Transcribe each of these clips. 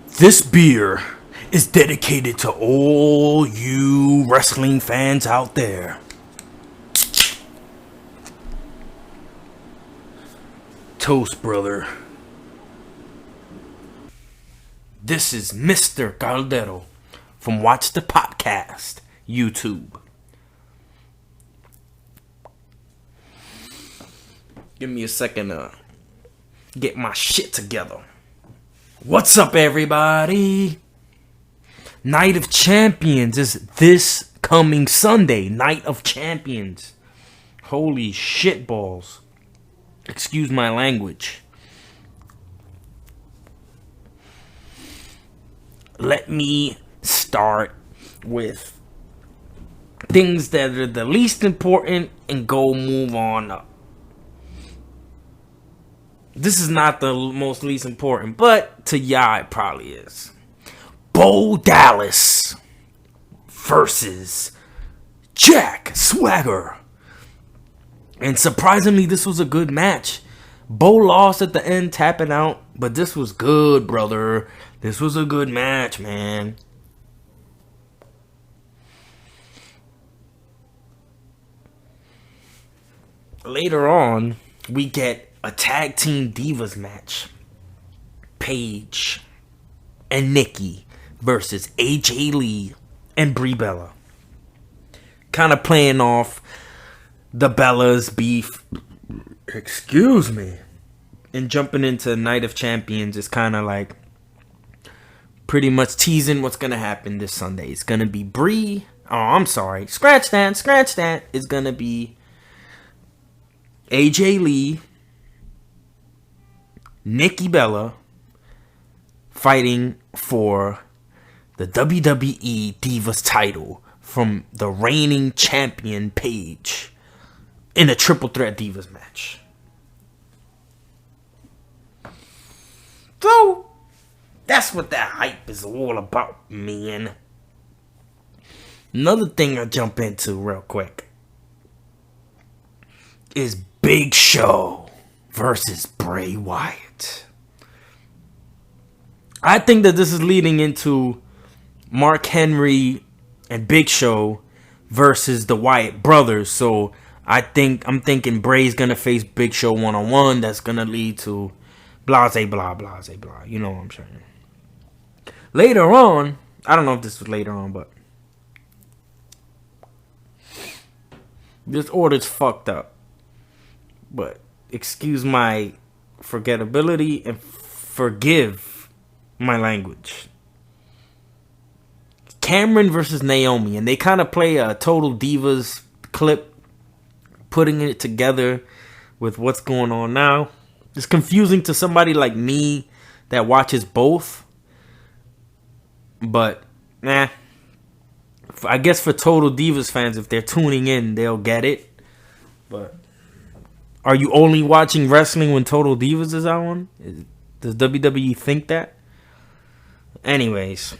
This beer is dedicated to all you wrestling fans out there. Toast, brother. This is Mr. Caldero from Watch the Podcast, YouTube. Give me a second to get my shit together. What's up, everybody? Night of Champions is this coming Sunday. Night of Champions. Holy shit balls. Excuse my language. Let me start with things that are the least important and go move on up. This is not the most least important, but to y'all it probably is. Bo Dallas versus Jack Swagger. And surprisingly, this was a good match. Bo lost at the end, tapping out, but this was good, brother. This was a good match, man. Later on, we get a tag team divas match. Paige and Nikki versus AJ Lee and Brie Bella. Kind of playing off the Bellas beef. Excuse me. And jumping into Night of Champions is kind of like pretty much teasing what's going to happen this Sunday. It's going to be Brie. Oh, I'm sorry. Scratch that. It's going to be AJ Lee, Nikki Bella fighting for the WWE Divas title from the reigning champion Paige in a triple threat Divas match. So, that's what that hype is all about, man. Another thing I jump into real quick is Big Show versus Bray Wyatt. I think that this is leading into Mark Henry and Big Show versus the Wyatt brothers. So I'm thinking Bray's gonna face Big Show one-on-one. That's gonna lead to blah. You know what I'm saying. Later on, I don't know if this was later on, but this order's fucked up. But excuse my forgettability and forgive my language. Cameron versus Naomi, and they kind of play a Total Divas clip, putting it together with what's going on now. It's confusing to somebody like me that watches both, but I guess for Total Divas fans, if they're tuning in, they'll get it. But are you only watching wrestling when Total Divas is on? Does WWE think that? Anyways,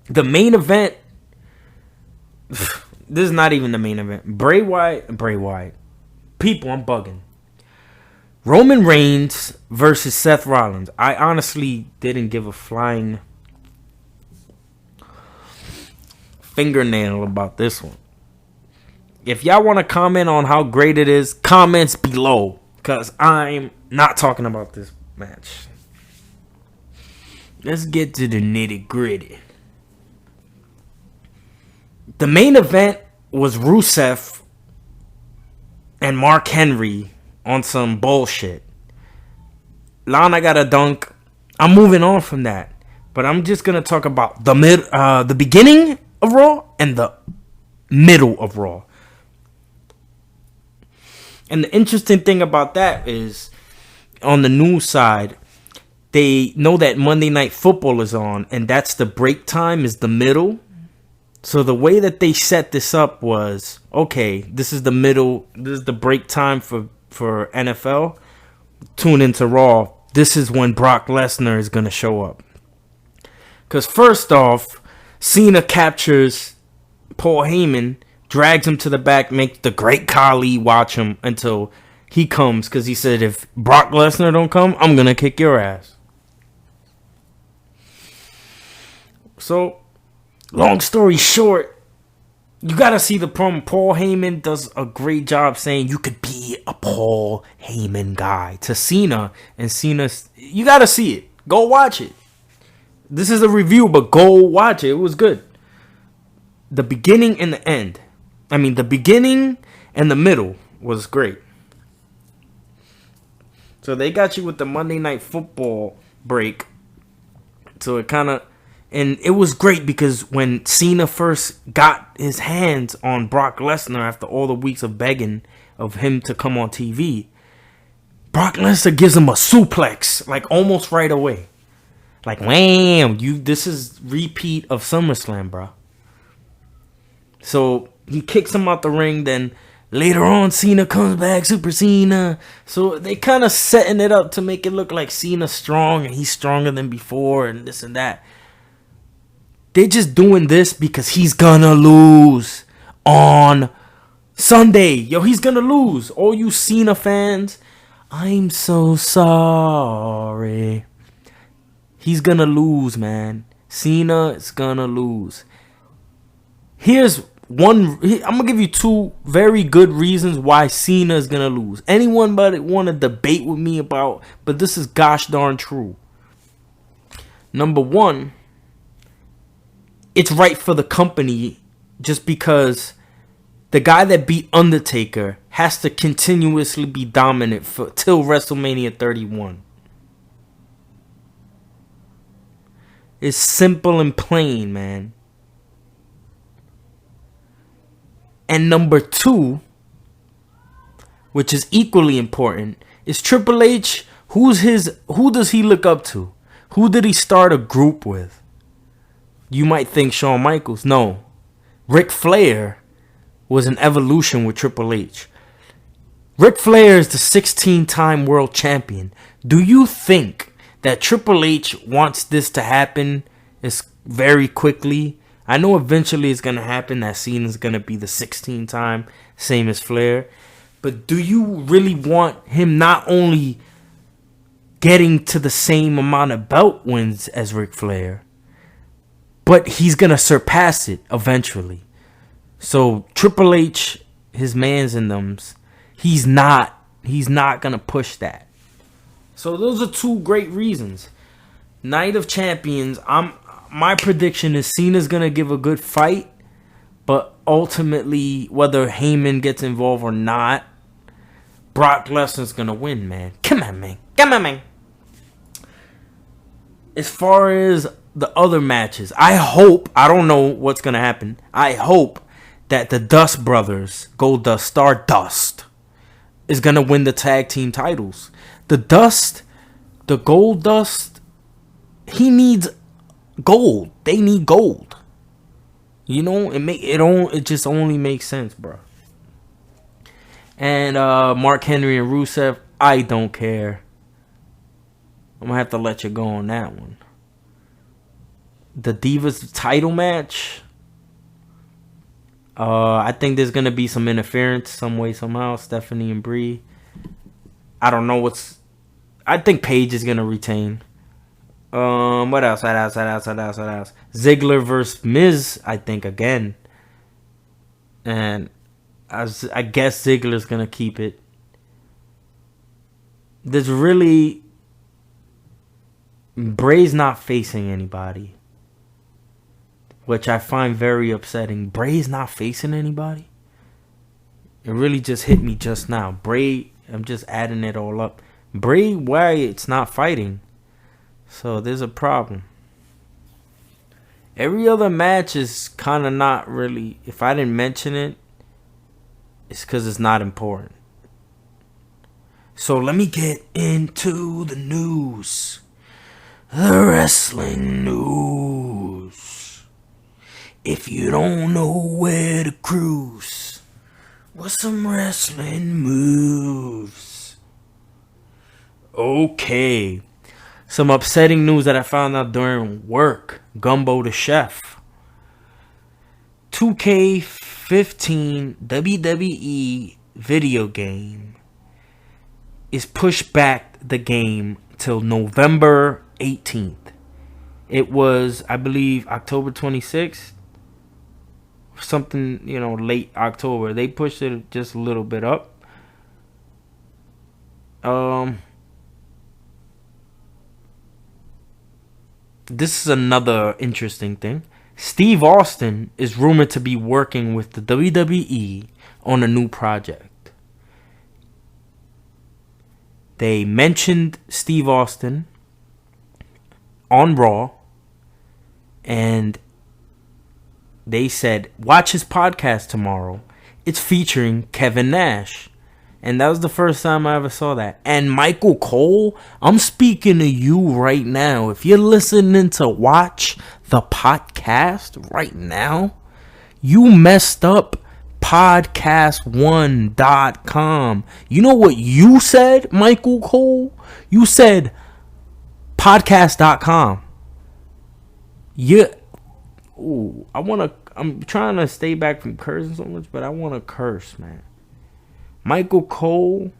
the main event. This is not even the main event. Bray Wyatt. People, I'm bugging. Roman Reigns versus Seth Rollins. I honestly didn't give a flying fingernail about this one. If y'all want to comment on how great it is, comments below, because I'm not talking about this match. Let's get to the nitty gritty. The main event was Rusev and Mark Henry on some bullshit. Lana got a dunk. I'm moving on from that, but I'm just gonna talk about the beginning of Raw and the middle of Raw. And the interesting thing about that is, on the news side, they know that Monday Night Football is on, and that's the break time, is the middle. So the way that they set this up was, okay, this is the middle, this is the break time for NFL. Tune into Raw. This is when Brock Lesnar is going to show up. Because first off, Cena captures Paul Heyman, drags him to the back, makes the great Khali watch him until he comes, because he said, if Brock Lesnar don't come, I'm going to kick your ass. So, long story short, you gotta see the promo. Paul Heyman does a great job saying you could be a Paul Heyman guy to Cena, and Cena, you gotta see it. Go watch it. This is a review, but go watch it. It was good. The beginning and the end. The beginning and the middle was great. So they got you with the Monday Night Football break. So it kind of, and it was great because when Cena first got his hands on Brock Lesnar after all the weeks of begging of him to come on TV, Brock Lesnar gives him a suplex, like almost right away. Like, wham, this is repeat of SummerSlam, bro. So he kicks him out the ring, then later on, Cena comes back, Super Cena. So they kind of setting it up to make it look like Cena's strong and he's stronger than before and this and that. They're just doing this because he's gonna lose on Sunday. Yo, he's gonna lose. All you Cena fans, I'm so sorry. He's gonna lose, man. Cena is gonna lose. Here's one. I'm gonna give you two very good reasons why Cena is gonna lose. Anyone but want to debate with me about, but this is gosh darn true. Number one, it's right for the company just because the guy that beat Undertaker has to continuously be dominant till WrestleMania 31. It's simple and plain, man. And number two, which is equally important, is Triple H. Who does he look up to? Who did he start a group with? You might think Shawn Michaels. No. Ric Flair was an evolution with Triple H. Ric Flair is the 16-time world champion. Do you think that Triple H wants this to happen very quickly? I know eventually it's going to happen that Cena's going to be the 16-time, same as Flair. But do you really want him not only getting to the same amount of belt wins as Ric Flair, but he's going to surpass it eventually? So Triple H, his mans in them, he's not going to push that. So those are two great reasons. Night of Champions, my prediction is Cena's going to give a good fight, but ultimately, whether Heyman gets involved or not, Brock Lesnar's going to win, man. Come on, man. As far as the other matches, I don't know what's going to happen. I hope that the Dust Brothers, Goldust, Stardust, is going to win the tag team titles. The Goldust, he needs gold. They need gold. You know, it just only makes sense, bro. And Mark Henry and Rusev, I don't care. I'm gonna have to let you go on that one. The Divas title match, I think there's gonna be some interference some way, somehow. Stephanie and Brie. I don't know I think Paige is gonna retain. What else? Ziggler versus Miz, I think, again. And I guess Ziggler's gonna keep it. There's really, Bray's not facing anybody, which I find very upsetting. Bray's not facing anybody. It really just hit me just now. Bray, I'm just adding it all up. Bray Wyatt's not fighting. So there's a problem. Every other match is kind of not really. If I didn't mention it, it's because it's not important. So let me get into the news. The wrestling news. If you don't know where to cruise, what's some wrestling moves? Okay. Some upsetting news that I found out during work. Gumbo the Chef. 2K15 WWE video game is pushed back the game till November 18th. It was, I believe, October 26th. Something, late October. They pushed it just a little bit up. This is another interesting thing. Steve Austin is rumored to be working with the WWE on a new project. They mentioned Steve Austin on Raw, and they said, watch his podcast tomorrow. It's featuring Kevin Nash. And that was the first time I ever saw that. And Michael Cole, I'm speaking to you right now. If you're listening to Watch the Podcast right now, you messed up podcast1.com. You know what you said, Michael Cole? You said podcast.com. I'm trying to stay back from cursing so much, but I want to curse, man. Michael Cole,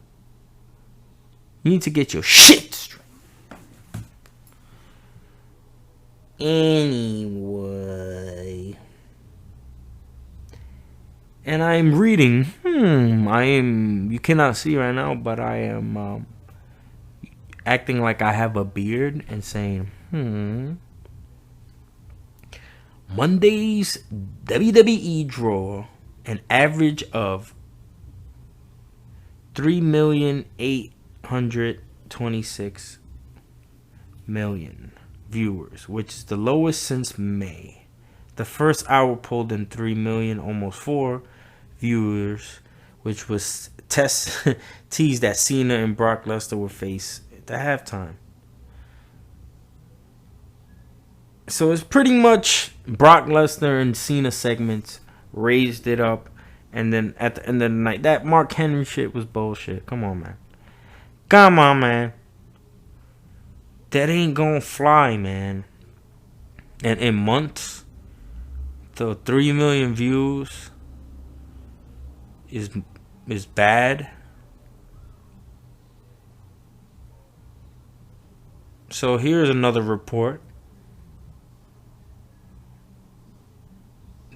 you need to get your shit straight. Anyway. And I'm reading, you cannot see right now, but I am acting like I have a beard and saying, Monday's WWE draw an average of 3,826,000 viewers, which is the lowest since May. The first hour pulled in 3 million, almost 4 viewers, which was teased that Cena and Brock Lesnar would face at the halftime. So it's pretty much Brock Lesnar and Cena segments raised it up. And then at the end of the night, that Mark Henry shit was bullshit. Come on, man. That ain't gonna fly, man. And in months, the 3 million views is bad. So here's another report.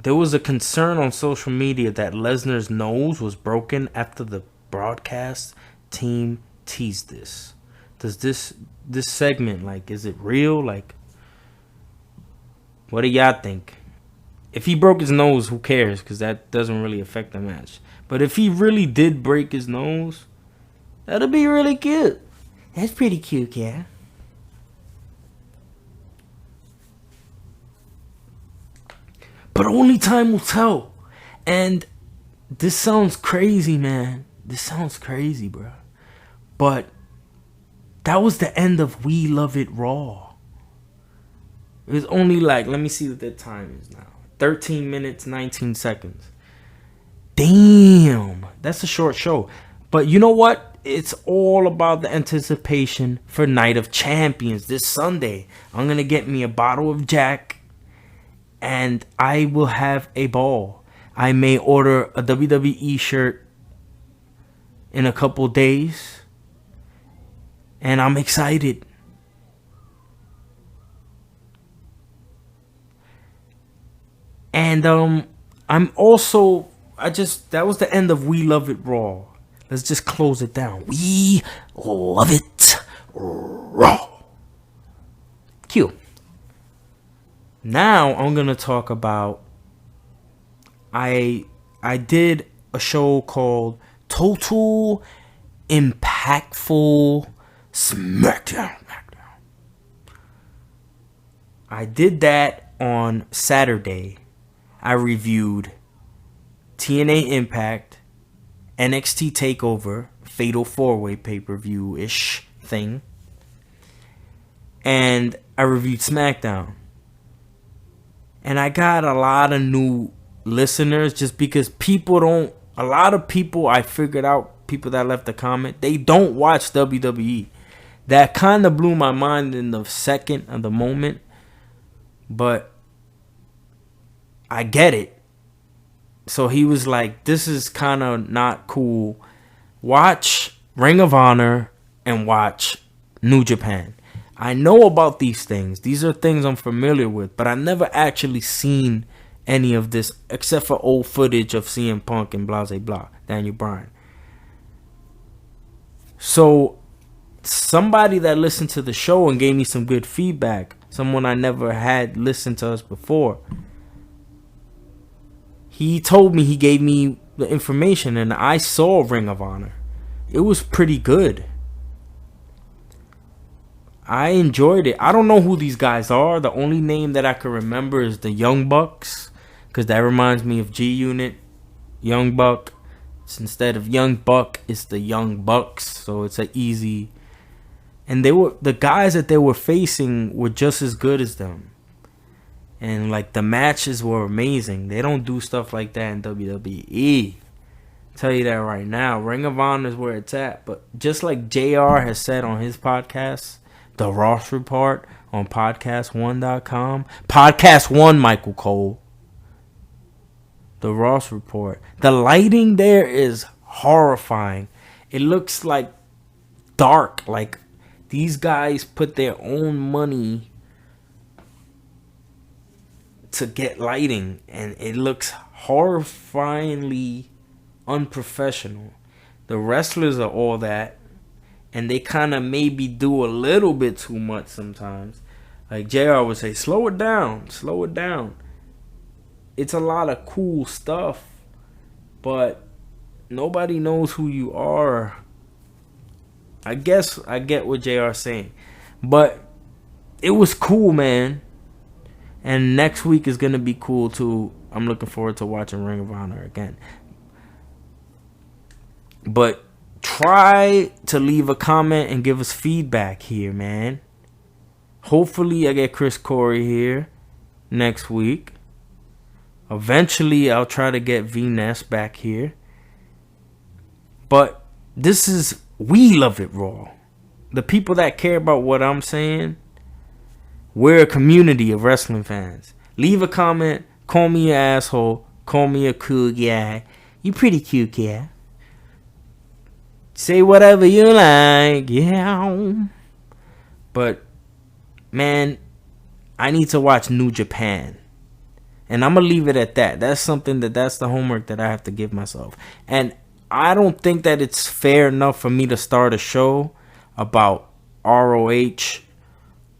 There was a concern on social media that Lesnar's nose was broken after the broadcast team teased this. Does this segment, is it real? What do y'all think? If he broke his nose, who cares? Because that doesn't really affect the match. But if he really did break his nose, that'll be really cute. That's pretty cute, yeah. But only time will tell. And this sounds crazy, man. This sounds crazy, bro. But that was the end of We Love It Raw. It was only let me see what the time is now. 13 minutes, 19 seconds. Damn. That's a short show. But you know what? It's all about the anticipation for Night of Champions this Sunday. I'm going to get me a bottle of Jack. And I will have a ball. I may order a WWE shirt in a couple days. And I'm excited. And I'm also, that was the end of We Love It Raw. Let's just close it down. We love it raw. Cue. Now I'm gonna talk about I did a show called Total Impactful SmackDown. I did that on Saturday. I reviewed TNA Impact, NXT TakeOver, Fatal 4-Way pay-per-view-ish thing, and I reviewed SmackDown. And I got a lot of new listeners just because a lot of people I figured out, people that left a comment, they don't watch WWE. That kind of blew my mind in the second of the moment. But I get it. So he was like, this is kind of not cool. Watch Ring of Honor and watch New Japan. I know about these things. These are things I'm familiar with, but I never actually seen any of this except for old footage of CM Punk and blah, blah, blah, Daniel Bryan. So somebody that listened to the show and gave me some good feedback, someone I never had listened to us before, he told me, he gave me the information, and I saw Ring of Honor. It was pretty good. I enjoyed it. I don't know who these guys are. The only name that I can remember is the Young Bucks, because that reminds me of G-Unit. Young Buck. So instead of Young Buck, it's the Young Bucks. So it's an easy. And the guys that they were facing were just as good as them. And like the matches were amazing. They don't do stuff like that in WWE. Tell you that right now. Ring of Honor is where it's at. But just like JR has said on his podcast, The Ross Report on podcast1.com. Podcast One, Michael Cole. The Ross Report. The lighting there is horrifying. It looks like dark. Like these guys put their own money to get lighting, and it looks horrifyingly unprofessional. The wrestlers are all that, and they kind of maybe do a little bit too much sometimes. Like JR would say, slow it down, slow it down. It's a lot of cool stuff, but nobody knows who you are. I guess I get what JR's saying, but it was cool, man. And next week is going to be cool too. I'm looking forward to watching Ring of Honor again. But try to leave a comment and give us feedback here, man. Hopefully I get Chris Corey here next week. Eventually I'll try to get V-Ness back here. But this is, we love it raw. The people that care about what I'm saying, we're a community of wrestling fans. Leave a comment. Call me an asshole. Call me a cool guy. You pretty cute guy. Say whatever you like. Yeah. But, man, I need to watch New Japan. And I'm going to leave it at that. That's the homework that I have to give myself. And I don't think that it's fair enough for me to start a show about ROH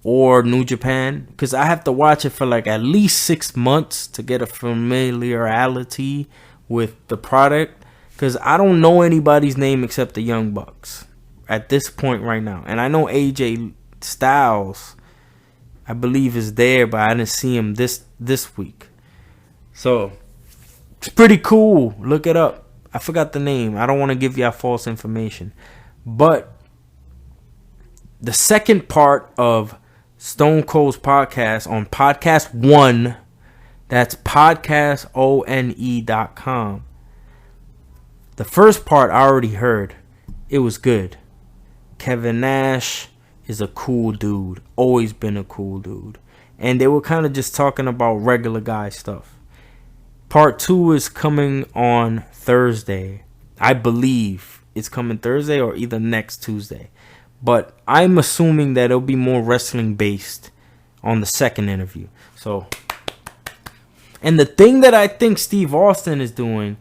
or New Japan, because I have to watch it for like at least 6 months to get a familiarity with the product, because I don't know anybody's name except the Young Bucks at this point right now. And I know AJ Styles, I believe, is there, but I didn't see him this week. So it's pretty cool. Look it up. I forgot the name. I don't want to give y'all false information. But the second part of Stone Cold's podcast on Podcast One, that's podcastone.com. The first part I already heard. It was good. Kevin Nash is a cool dude. Always been a cool dude. And they were kind of just talking about regular guy stuff. Part 2 is coming on Thursday. I believe it's coming Thursday or either next Tuesday. But I'm assuming that it'll be more wrestling based on the second interview. So, and the thing that I think Steve Austin is doing,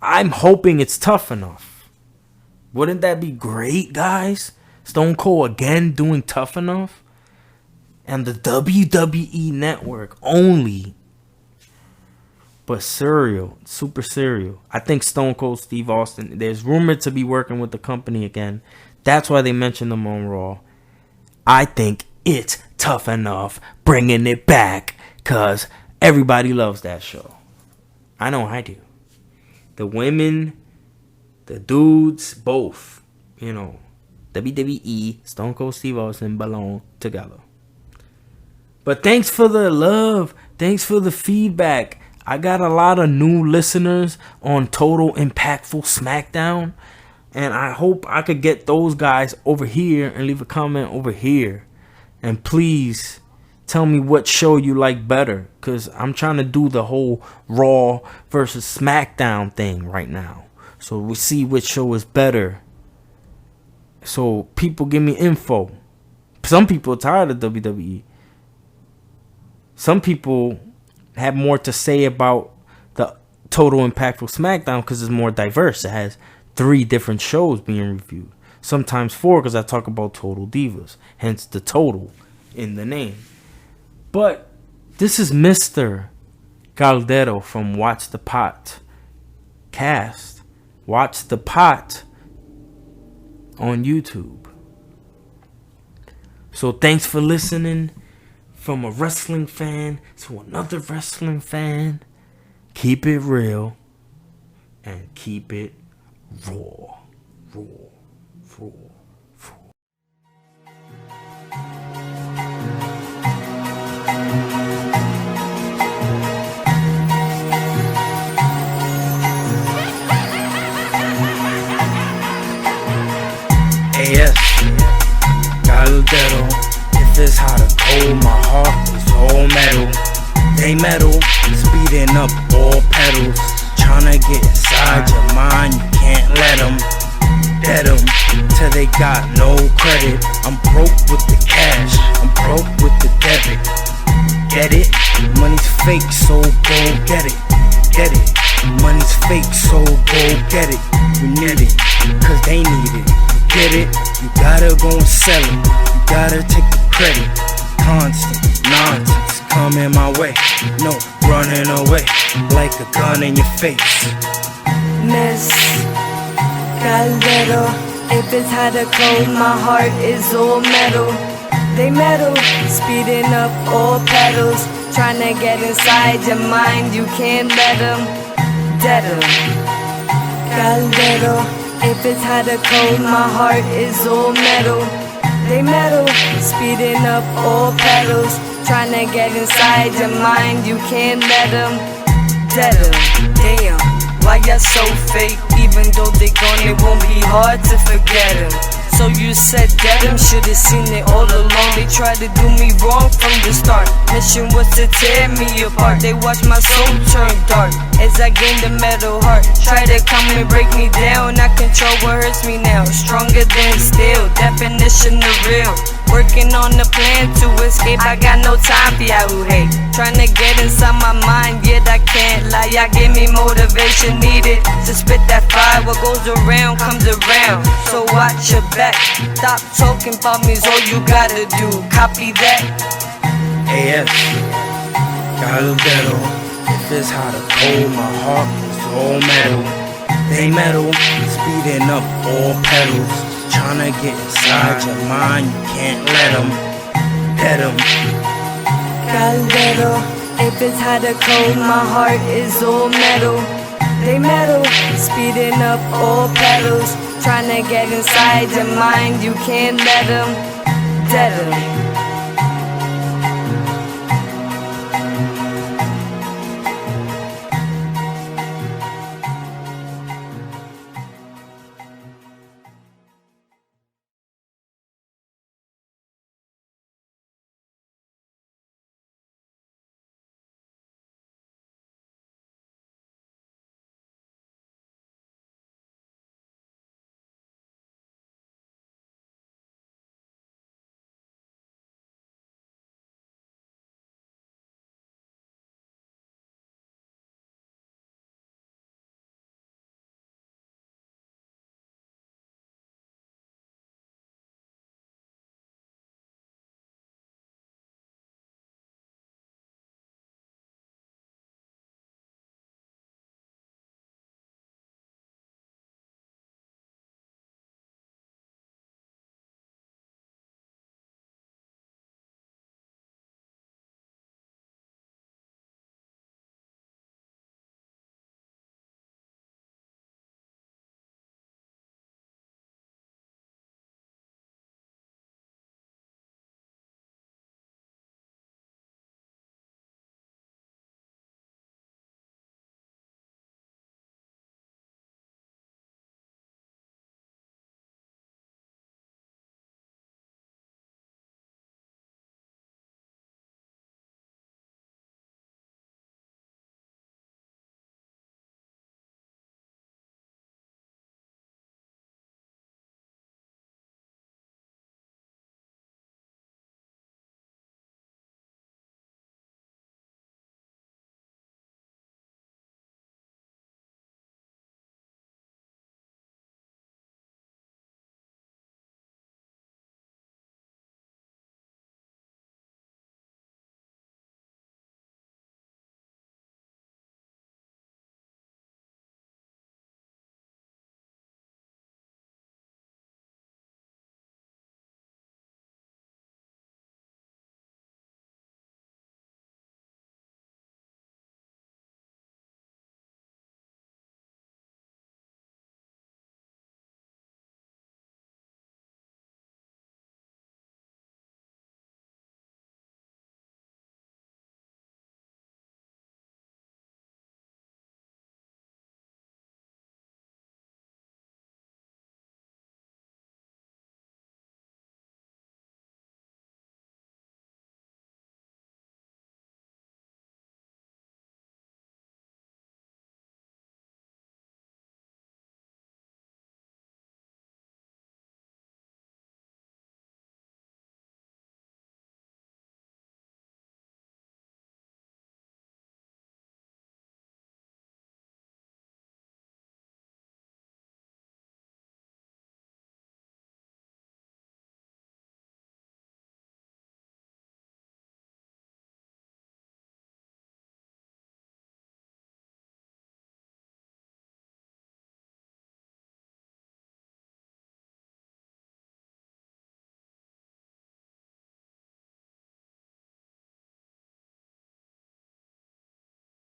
I'm hoping it's Tough Enough. Wouldn't that be great, guys? Stone Cold again doing Tough Enough? And the WWE Network only. But super serial. I think Stone Cold Steve Austin, there's rumored to be working with the company again. That's why they mentioned them on Raw. I think it's Tough Enough bringing it back, because everybody loves that show. I know I do. The women, the dudes, both. You know, WWE, Stone Cold Steve Austin belong together. But thanks for the love. Thanks for the feedback. I got a lot of new listeners on Total Impactful SmackDown, and I hope I could get those guys over here and leave a comment over here. And please tell me what show you like better, because I'm trying to do the whole Raw versus SmackDown thing right now. So we'll see which show is better. So people give me info. Some people are tired of WWE. Some people have more to say about the Total Impactful SmackDown because it's more diverse. It has 3 different shows being reviewed. Sometimes 4 because I talk about Total Divas. Hence the total in the name. But this is Mr. Caldero from Watch the Pot Cast. Watch the Pot on YouTube. So thanks for listening. From a wrestling fan to another wrestling fan. Keep it real and keep it raw. Raw. Raw. AS Caldero. If it's hot or cold, my heart is all metal. They metal, speeding up all pedals. Tryna get inside your mind, you can't let them. Dead them, till they got no credit. I'm broke with the cash, I'm broke with the debit. Get it? Money's fake, so go get it. Get it? Money's fake, so go get it. You need it, cause they need it. You get it? You gotta go and sell it. You gotta take the credit. Constant nonsense coming my way. No running away like a gun in your face. Miss Caldero, if it's hot or cold, my heart is all metal. They metal, speeding up all pedals. Tryna get inside your mind, you can't let them. Dead 'em. Caldero, if it's hot or cold, my heart is all metal. They metal, speeding up all pedals. Tryna get inside your mind, you can't let them. Dead 'em. Damn, why y'all so fake? Even though they gone, it won't be hard to forget them. So you said dead 'em, should've seen it all along. They tried to do me wrong from the start. Mission was to tear me apart. They watched my soul turn dark as I gained a metal heart. Try to come and break me down, I control what hurts me now. Stronger than steel, definition of real. Working on a plan to escape, I got no time for y'all who hate. Tryna get inside my mind, yet I can't lie. Y'all give me motivation needed to spit that fire. What goes around comes around, so watch your back. Stop talking about me's all you gotta do, copy that. AS Caldero. If it's hot or cold, my heart is all metal. They metal, speeding up all pedals. Tryna get inside your mind, you can't let them. Dead 'em. Caldero, if it's hot or cold, my heart is all metal. They metal, speeding up all pedals. Tryna get inside your mind, you can't let them. Dead 'em.